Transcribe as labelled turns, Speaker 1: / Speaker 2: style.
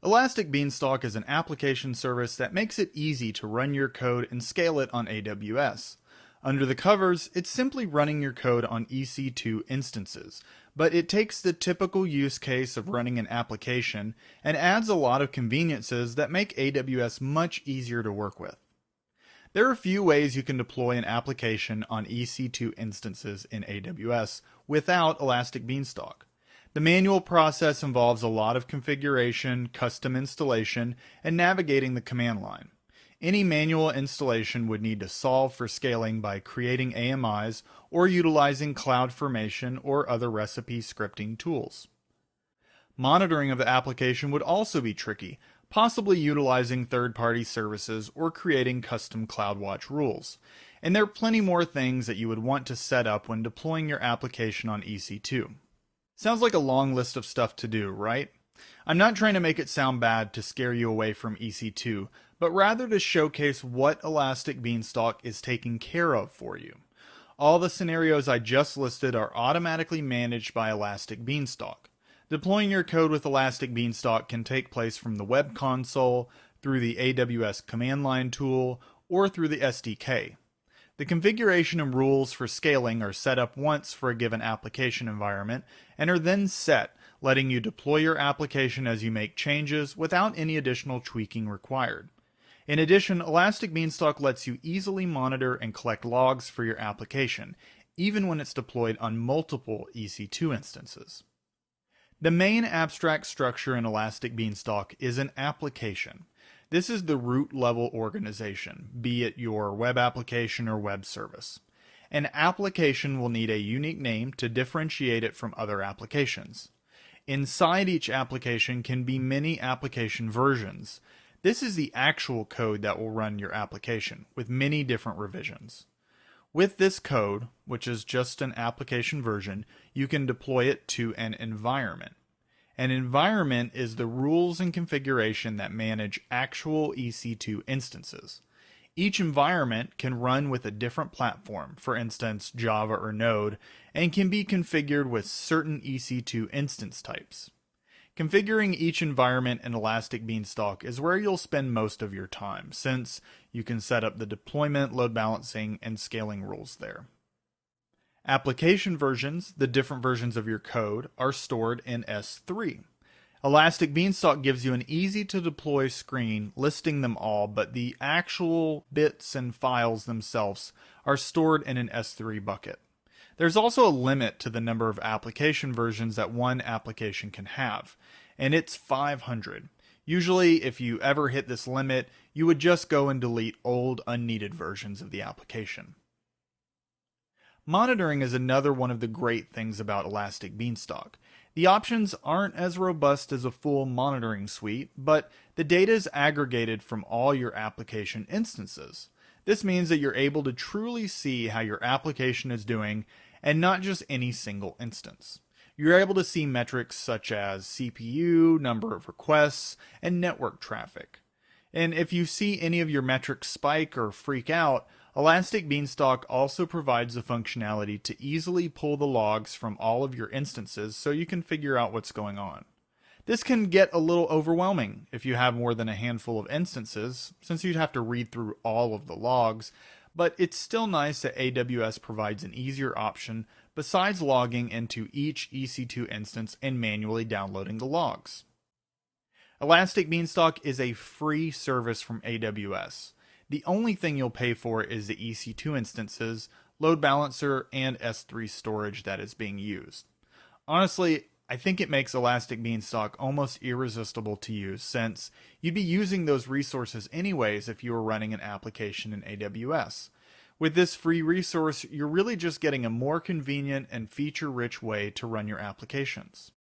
Speaker 1: Elastic Beanstalk is an application service that makes it easy to run your code and scale it on AWS. Under the covers, it's simply running your code on EC2 instances, but it takes the typical use case of running an application and adds a lot of conveniences that make AWS much easier to work with. There are a few ways you can deploy an application on EC2 instances in AWS without Elastic Beanstalk. The manual process involves a lot of configuration, custom installation, and navigating the command line. Any manual installation would need to solve for scaling by creating AMIs or utilizing CloudFormation or other recipe scripting tools. Monitoring of the application would also be tricky, possibly utilizing third-party services or creating custom CloudWatch rules. And there are plenty more things that you would want to set up when deploying your application on EC2. Sounds like a long list of stuff to do, right? I'm not trying to make it sound bad to scare you away from EC2, but rather to showcase what Elastic Beanstalk is taking care of for you. All the scenarios I just listed are automatically managed by Elastic Beanstalk. Deploying your code with Elastic Beanstalk can take place from the web console, through the AWS command line tool, or through the SDK. The configuration and rules for scaling are set up once for a given application environment and are then set, letting you deploy your application as you make changes without any additional tweaking required. In addition, Elastic Beanstalk lets you easily monitor and collect logs for your application, even when it's deployed on multiple EC2 instances. The main abstract structure in Elastic Beanstalk is an application. This is the root level organization, be it your web application or web service. An application will need a unique name to differentiate it from other applications. Inside each application can be many application versions. This is the actual code that will run your application, with many different revisions. With this code, which is just an application version, you can deploy it to an environment. An environment is the rules and configuration that manage actual EC2 instances. Each environment can run with a different platform, for instance Java or Node, and can be configured with certain EC2 instance types. Configuring each environment in Elastic Beanstalk is where you'll spend most of your time, since you can set up the deployment, load balancing, and scaling rules there. Application versions, the different versions of your code, are stored in S3. Elastic Beanstalk gives you an easy-to-deploy screen listing them all, but the actual bits and files themselves are stored in an S3 bucket. There's also a limit to the number of application versions that one application can have, and it's 500. Usually, if you ever hit this limit, you would just go and delete old, unneeded versions of the application. Monitoring is another one of the great things about Elastic Beanstalk. The options aren't as robust as a full monitoring suite, but the data is aggregated from all your application instances. This means that you're able to truly see how your application is doing, and not just any single instance. You're able to see metrics such as CPU, number of requests, and network traffic. And if you see any of your metrics spike or freak out, Elastic Beanstalk also provides the functionality to easily pull the logs from all of your instances so you can figure out what's going on. This can get a little overwhelming if you have more than a handful of instances, since you'd have to read through all of the logs, but it's still nice that AWS provides an easier option besides logging into each EC2 instance and manually downloading the logs. Elastic Beanstalk is a free service from AWS. The only thing you'll pay for is the EC2 instances, load balancer, and S3 storage that is being used. Honestly, I think it makes Elastic Beanstalk almost irresistible to use, since you'd be using those resources anyways if you were running an application in AWS. With this free resource, you're really just getting a more convenient and feature-rich way to run your applications.